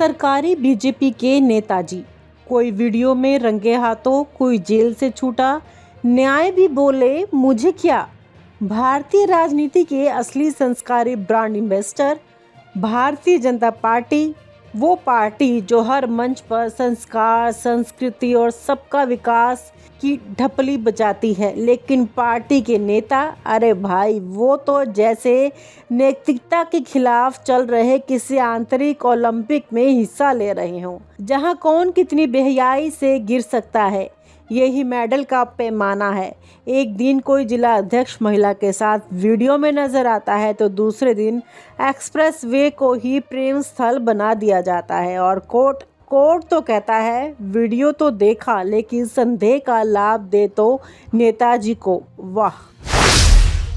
सरकारी बीजेपी के नेताजी, कोई वीडियो में रंगे हाथों, कोई जेल से छूटा, न्याय भी बोले मुझे क्या। भारतीय राजनीति के असली संस्कारी brand ambassador Bharatiya Janata party, वो पार्टी जो हर मंच पर संस्कार, संस्कृति और सबका विकास की ढपली बजाती है, लेकिन पार्टी के नेता, अरे भाई वो तो जैसे नैतिकता के खिलाफ चल रहे किसी आंतरिक ओलंपिक में हिस्सा ले रहे हों, जहां कौन कितनी बेहयाई से गिर सकता है, यही मेडल का पैमाना है। एक दिन कोई जिला अध्यक्ष महिला के साथ वीडियो में नजर आता है तो दूसरे दिन एक्सप्रेस वे को ही प्रेम स्थल बना दिया जाता है और कोर्ट तो कहता है वीडियो तो देखा लेकिन संदेह का लाभ दे तो नेताजी को। वाह।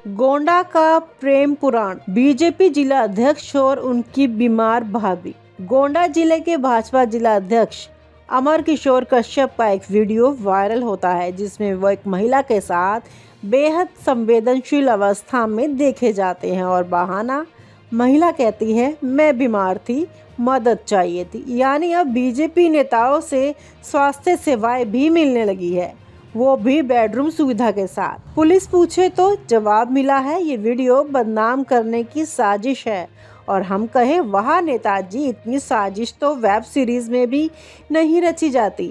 गोंडा का प्रेम पुराण, बीजेपी जिला अध्यक्ष और उनकी बीमार भाभी। गोंडा जिले के भाजपा जिला अध्यक्ष अमर किशोर कश्यप का एक वीडियो वायरल होता है जिसमें वो एक महिला के साथ बेहद संवेदनशील अवस्था में देखे जाते हैं और बहाना, महिला कहती है मैं बीमार थी, मदद चाहिए थी। यानी अब बीजेपी नेताओं से स्वास्थ्य सेवाएं भी मिलने लगी है, वो भी बेडरूम सुविधा के साथ। पुलिस पूछे तो जवाब मिला है ये वीडियो बदनाम करने की साजिश है और हम कहें वाह नेताजी, इतनी साजिश तो वेब सीरीज में भी नहीं रची जाती।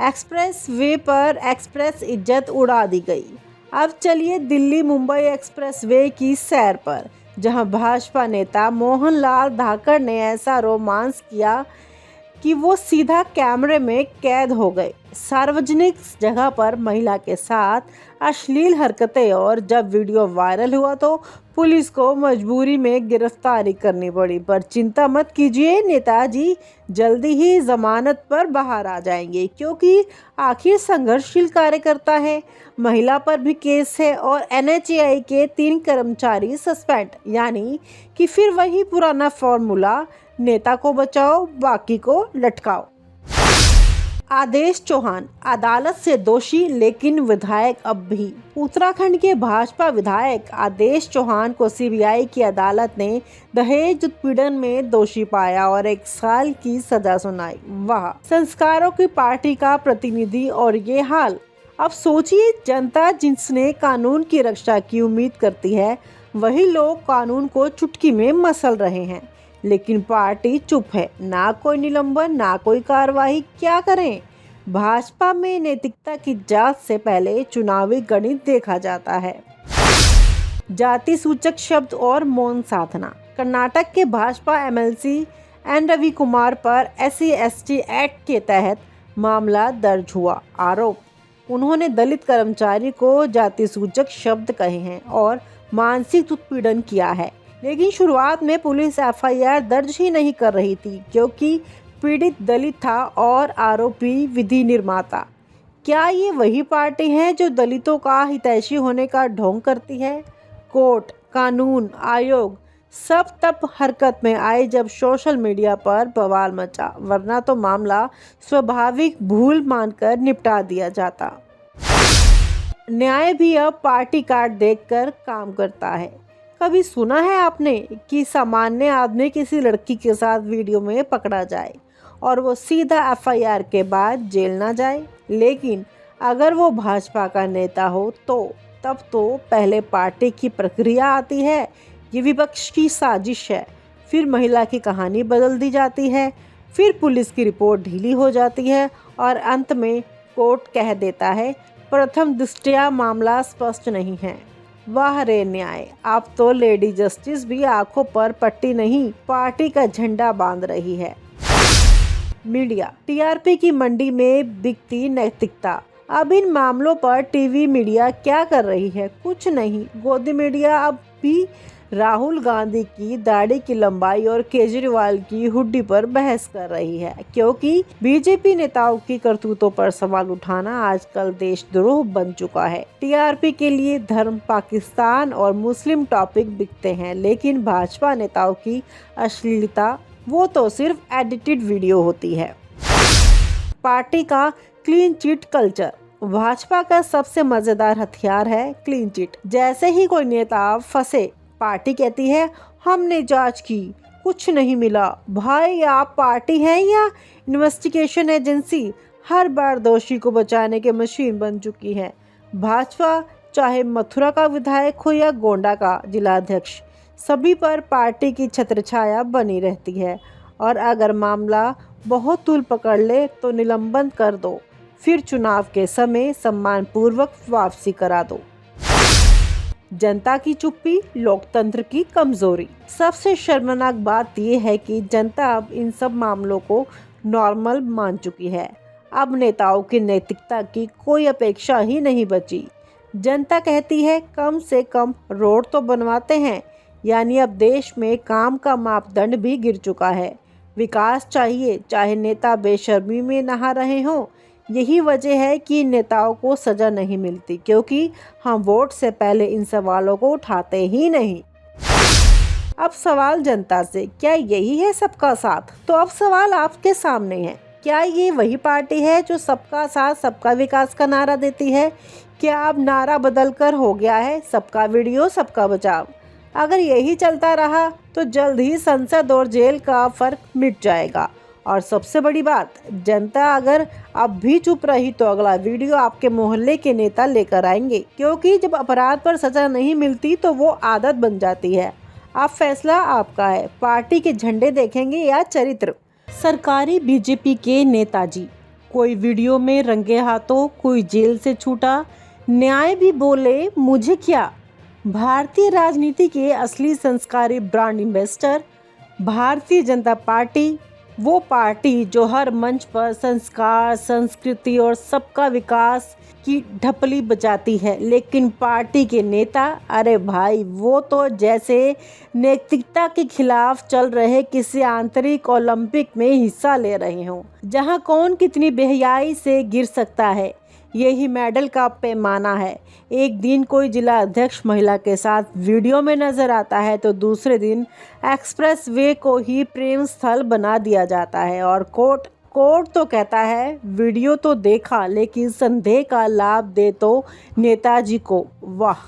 एक्सप्रेस वे पर एक्सप्रेस इज्जत उड़ा दी गई। अब चलिए दिल्ली मुंबई एक्सप्रेस वे की सैर पर, जहां भाजपा नेता मोहनलाल धाकड़ ने ऐसा रोमांस किया कि वो सीधा कैमरे में कैद हो गए। सार्वजनिक जगह पर महिला के साथ अश्लील हरकतें, और जब वीडियो वायरल हुआ तो पुलिस को मजबूरी में गिरफ्तारी करनी पड़ी। पर चिंता मत कीजिए नेताजी, जल्दी ही जमानत पर बाहर आ जाएंगे, क्योंकि आखिर संघर्षशील कार्यकर्ता है। महिला पर भी केस है और NHAI के 3 कर्मचारी सस्पेंड। यानी कि फिर वही पुराना फॉर्मूला, नेता को बचाओ बाकी को लटकाओ। आदेश चौहान अदालत से दोषी लेकिन विधायक अब भी। उत्तराखंड के भाजपा विधायक आदेश चौहान को CBI की अदालत ने दहेज उत्पीड़न में दोषी पाया और 1 साल की सजा सुनाई। वाह, संस्कारों की पार्टी का प्रतिनिधि और ये हाल। अब सोचिए, जनता जिसने कानून की रक्षा की उम्मीद करती है, वही लोग कानून को चुटकी में मसल रहे हैं, लेकिन पार्टी चुप है। ना कोई निलंबन, ना कोई कार्रवाई। क्या करें? भाजपा में नैतिकता की जांच से पहले चुनावी गणित देखा जाता है। जाति सूचक शब्द और मौन साधना। कर्नाटक के भाजपा MLC N रवि कुमार पर SC/ST एक्ट के तहत मामला दर्ज हुआ। आरोप, उन्होंने दलित कर्मचारी को जाति सूचक शब्द कहे हैं और मानसिक उत्पीड़न किया है। लेकिन शुरुआत में पुलिस FIR दर्ज ही नहीं कर रही थी, क्योंकि पीड़ित दलित था और आरोपी विधि निर्माता। क्या ये वही पार्टी है जो दलितों का हितैषी होने का ढोंग करती है? कोर्ट, कानून, आयोग सब तब हरकत में आए जब सोशल मीडिया पर बवाल मचा, वरना तो मामला स्वाभाविक भूल मानकर निपटा दिया जाता। न्याय भी अब पार्टी कार्ड देखकर काम करता है। कभी सुना है आपने कि सामान्य आदमी किसी लड़की के साथ वीडियो में पकड़ा जाए और वो सीधा FIR के बाद जेल ना जाए? लेकिन अगर वो भाजपा का नेता हो तो तब तो पहले पार्टी की प्रक्रिया आती है, ये विपक्ष की साजिश है, फिर महिला की कहानी बदल दी जाती है, फिर पुलिस की रिपोर्ट ढीली हो जाती है और अंत में कोर्ट कह देता है प्रथम दृष्टया मामला स्पष्ट नहीं है। वाह रे न्याय, अब तो लेडी जस्टिस भी आंखों पर पट्टी नहीं, पार्टी का झंडा बांध रही है। मीडिया, TRP की मंडी में बिकती नैतिकता। अब इन मामलों पर टीवी मीडिया क्या कर रही है? कुछ नहीं। गोदी मीडिया अब भी राहुल गांधी की दाढ़ी की लंबाई और केजरीवाल की हुड्डी पर बहस कर रही है, क्योंकि बीजेपी नेताओं की करतूतों पर सवाल उठाना आजकल देशद्रोह बन चुका है। TRP के लिए धर्म, पाकिस्तान और मुस्लिम टॉपिक बिकते हैं, लेकिन भाजपा नेताओं की अश्लीलता, वो तो सिर्फ एडिटेड वीडियो होती है। पार्टी का क्लीन चिट कल्चर। भाजपा का सबसे मजेदार हथियार है क्लीन चिट। जैसे ही कोई नेता फंसे, पार्टी कहती है हमने जांच की, कुछ नहीं मिला। भाई आप पार्टी हैं या इन्वेस्टिगेशन एजेंसी? हर बार दोषी को बचाने की मशीन बन चुकी है भाजपा, चाहे मथुरा का विधायक हो या गोंडा का जिलाध्यक्ष, सभी पर पार्टी की छत्रछाया बनी रहती है। और अगर मामला बहुत तूल पकड़ ले तो निलंबन कर दो, फिर चुनाव के समय सम्मानपूर्वक वापसी करा दो। जनता की चुप्पी, लोकतंत्र की कमजोरी। सबसे शर्मनाक बात यह है कि जनता अब इन सब मामलों को नॉर्मल मान चुकी है। अब नेताओं की नैतिकता की कोई अपेक्षा ही नहीं बची। जनता कहती है कम से कम रोड तो बनवाते हैं, यानी अब देश में काम का मापदंड भी गिर चुका है। विकास चाहिए, चाहे नेता बेशर्मी में नहा रहे हों। यही वजह है कि नेताओं को सजा नहीं मिलती, क्योंकि हम वोट से पहले इन सवालों को उठाते ही नहीं। अब सवाल जनता से, क्या यही है सबका साथ? तो अब सवाल आपके सामने है, क्या ये वही पार्टी है जो सबका साथ सबका विकास का नारा देती है? क्या अब नारा बदलकर हो गया है सबका वीडियो सबका बचाव? अगर यही चलता रहा तो जल्द ही संसद और जेल का फर्क मिट जाएगा। और सबसे बड़ी बात, जनता अगर अब भी चुप रही तो अगला वीडियो आपके मोहल्ले के नेता लेकर आएंगे, क्योंकि जब अपराध पर सजा नहीं मिलती तो वो आदत बन जाती है। अब फैसला आपका है, पार्टी के झंडे देखेंगे या चरित्र? सरकारी बीजेपी के नेताजी, कोई वीडियो में रंगे हाथों, कोई जेल से छूटा, न्याय भी बोले मुझे क्या। भारतीय राजनीति के असली संस्कारी brand ambassador Bharatiya Janata party, वो पार्टी जो हर मंच पर संस्कार, संस्कृति और सबका विकास की ढपली बजाती है, लेकिन पार्टी के नेता, अरे भाई वो तो जैसे नैतिकता के खिलाफ चल रहे किसी आंतरिक ओलंपिक में हिस्सा ले रहे हों, जहां कौन कितनी बेहयाई से गिर सकता है, यही मेडल का पैमाना है। एक दिन कोई जिला अध्यक्ष महिला के साथ वीडियो में नजर आता है तो दूसरे दिन एक्सप्रेस वे को ही प्रेम स्थल बना दिया जाता है। और कोर्ट तो कहता है वीडियो तो देखा, लेकिन संदेह का लाभ दे तो नेताजी को। वाह।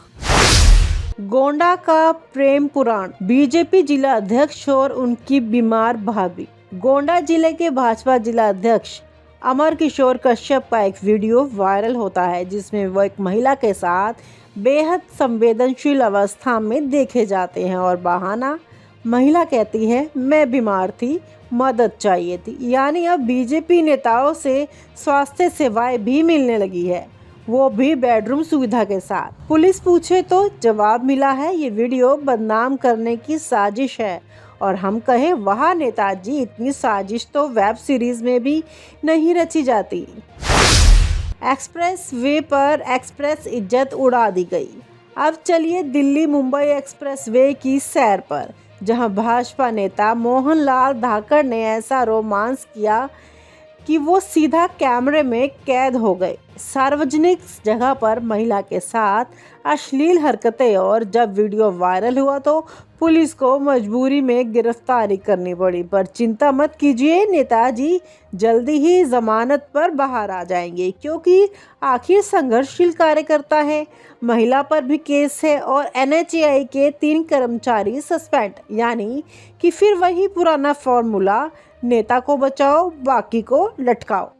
गोंडा का प्रेम पुराण, बीजेपी जिला अध्यक्ष और उनकी बीमार भाभी। गोंडा जिले के भाजपा जिला अध्यक्ष अमर किशोर कश्यप का एक वीडियो वायरल होता है, जिसमें वो एक महिला के साथ बेहद संवेदनशील अवस्था में देखे जाते हैं। और बहाना, महिला कहती है मैं बीमार थी, मदद चाहिए थी। यानी अब बीजेपी नेताओं से स्वास्थ्य सेवाएं भी मिलने लगी है, वो भी बेडरूम सुविधा के साथ। पुलिस पूछे तो जवाब मिला है ये वीडियो बदनाम करने की साजिश है। और हम कहें वाह नेताजी, इतनी साजिश तो वेब सीरीज में भी नहीं रची जाती। एक्सप्रेस वे पर एक्सप्रेस इज्जत उड़ा दी गई। अब चलिए दिल्ली मुंबई एक्सप्रेस वे की सैर पर, जहां भाजपा नेता मोहनलाल धाकड़ ने ऐसा रोमांस किया कि वो सीधा कैमरे में कैद हो गए। सार्वजनिक जगह पर महिला के साथ अश्लील हरकतें, और जब वीडियो वायरल हुआ तो पुलिस को मजबूरी में गिरफ्तारी करनी पड़ी। पर चिंता मत कीजिए नेताजी, जल्दी ही जमानत पर बाहर आ जाएंगे, क्योंकि आखिर संघर्षशील कार्यकर्ता है। महिला पर भी केस है और NHAI के 3 कर्मचारी सस्पेंड। यानी कि फिर वही पुराना फॉर्मूला, नेता को बचाओ बाकी को लटकाओ।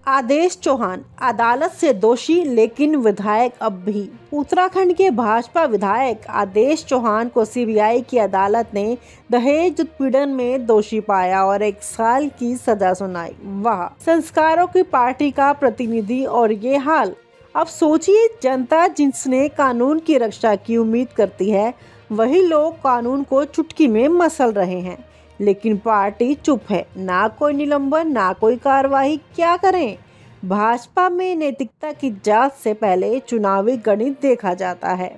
आदेश चौहान, अदालत से दोषी लेकिन विधायक अब भी। उत्तराखंड के भाजपा विधायक आदेश चौहान को CBI की अदालत ने दहेज उत्पीड़न में दोषी पाया और 1 साल की सजा सुनाई। वाह, संस्कारों की पार्टी का प्रतिनिधि और ये हाल। अब सोचिए, जनता जिसने कानून की रक्षा की उम्मीद करती है, वही लोग कानून को चुटकी में मसल रहे हैं, लेकिन पार्टी चुप है। ना कोई निलंबन, ना कोई कार्रवाई। क्या करें? भाजपा में नैतिकता की जांच से पहले चुनावी गणित देखा जाता है।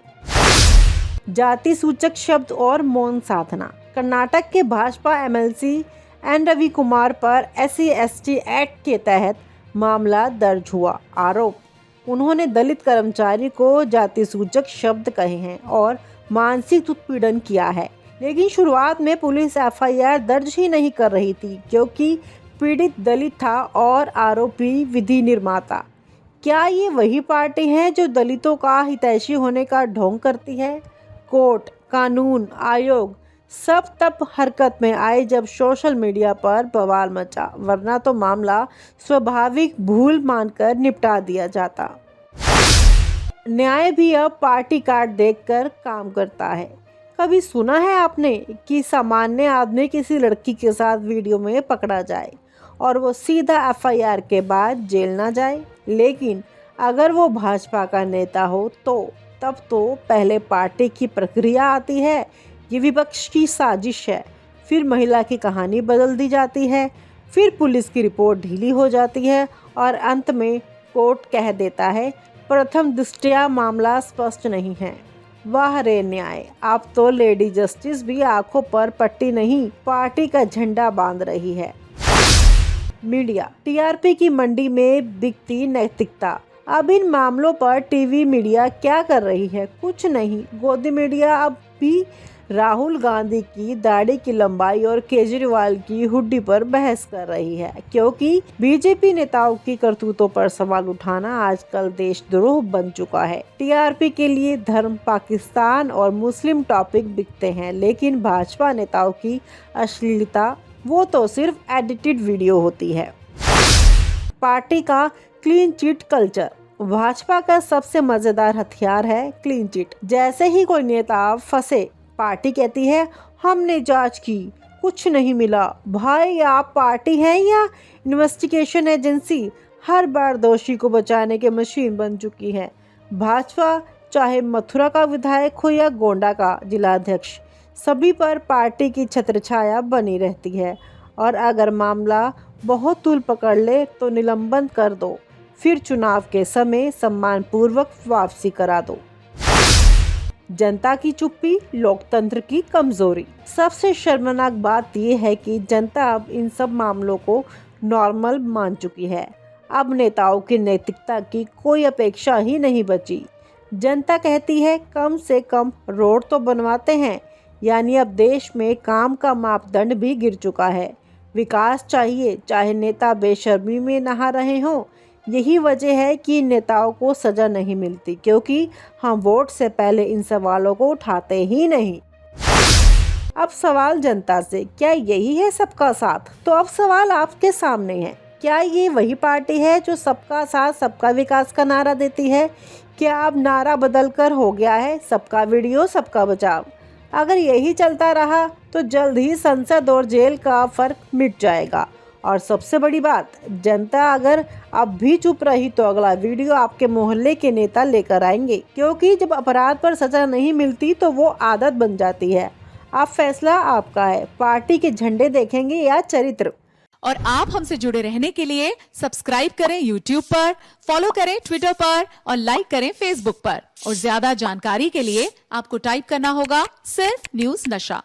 जाति सूचक शब्द और मौन साधना। कर्नाटक के भाजपा MLC N रवि कुमार पर SC/ST एक्ट के तहत मामला दर्ज हुआ। आरोप, उन्होंने दलित कर्मचारी को जाति सूचक शब्द कहे हैं और मानसिक उत्पीड़न किया है। लेकिन शुरुआत में पुलिस FIR दर्ज ही नहीं कर रही थी, क्योंकि पीड़ित दलित था और आरोपी विधि निर्माता। क्या ये वही पार्टी है जो दलितों का हितैषी होने का ढोंग करती है? कोर्ट, कानून, आयोग सब तब हरकत में आए जब सोशल मीडिया पर बवाल मचा, वरना तो मामला स्वाभाविक भूल मानकर निपटा दिया जाता। न्याय भी अब पार्टी कार्ड देखकर काम करता है। कभी सुना है आपने कि सामान्य आदमी किसी लड़की के साथ वीडियो में पकड़ा जाए और वो सीधा एफआईआर के बाद जेल ना जाए? लेकिन अगर वो भाजपा का नेता हो तो तब तो पहले पार्टी की प्रक्रिया आती है, ये विपक्ष की साजिश है, फिर महिला की कहानी बदल दी जाती है, फिर पुलिस की रिपोर्ट ढीली हो जाती है और अंत में कोर्ट कह देता है प्रथम दृष्टया मामला स्पष्ट नहीं है। वाह रे न्याय, अब तो लेडी जस्टिस भी आंखों पर पट्टी नहीं पार्टी का झंडा बांध रही है। मीडिया टीआरपी की मंडी में बिकती नैतिकता। अब इन मामलों पर टीवी मीडिया क्या कर रही है? कुछ नहीं। गोदी मीडिया अब भी राहुल गांधी की दाढ़ी की लंबाई और केजरीवाल की हुड्डी पर बहस कर रही है, क्योंकि बीजेपी नेताओं की करतूतों पर सवाल उठाना आजकल देशद्रोह बन चुका है। टीआरपी के लिए धर्म, पाकिस्तान और मुस्लिम टॉपिक बिकते हैं, लेकिन भाजपा नेताओं की अश्लीलता वो तो सिर्फ एडिटेड वीडियो होती है। पार्टी का क्लीन चिट कल्चर। भाजपा का सबसे मजेदार हथियार है क्लीन चिट। जैसे ही कोई नेता फंसे, पार्टी कहती है हमने जांच की, कुछ नहीं मिला। भाई, आप पार्टी हैं या इन्वेस्टिगेशन एजेंसी? हर बार दोषी को बचाने की मशीन बन चुकी है भाजपा, चाहे मथुरा का विधायक हो या गोंडा का जिलाध्यक्ष, सभी पर पार्टी की छत्रछाया बनी रहती है। और अगर मामला बहुत तूल पकड़ ले तो निलंबन कर दो, फिर चुनाव के समय सम्मानपूर्वक वापसी करा दो। जनता की चुप्पी, लोकतंत्र की कमजोरी। सबसे शर्मनाक बात यह है कि जनता अब इन सब मामलों को नॉर्मल मान चुकी है। अब नेताओं की नैतिकता की कोई अपेक्षा ही नहीं बची। जनता कहती है कम से कम रोड तो बनवाते हैं, यानी अब देश में काम का मापदंड भी गिर चुका है। विकास चाहिए, चाहे नेता बेशर्मी में नहा रहे हों। यही वजह है कि नेताओं को सजा नहीं मिलती, क्योंकि हम वोट से पहले इन सवालों को उठाते ही नहीं। अब सवाल जनता से, क्या यही है सबका साथ? तो अब सवाल आपके सामने है, क्या ये वही पार्टी है जो सबका साथ सबका विकास का नारा देती है? क्या अब नारा बदलकर हो गया है सबका वीडियो सबका बचाव? अगर यही चलता रहा तो जल्द ही संसद और जेल का फर्क मिट जाएगा। और सबसे बड़ी बात, जनता अगर अब भी चुप रही तो अगला वीडियो आपके मोहल्ले के नेता लेकर आएंगे, क्योंकि जब अपराध पर सजा नहीं मिलती तो वो आदत बन जाती है। अब फैसला आपका है, पार्टी के झंडे देखेंगे या चरित्र। और आप हमसे जुड़े रहने के लिए सब्सक्राइब करें YouTube पर, फॉलो करें Twitter पर और लाइक करें Facebook पर। और ज्यादा जानकारी के लिए आपको टाइप करना होगा सिर्फ न्यूज़ नशा।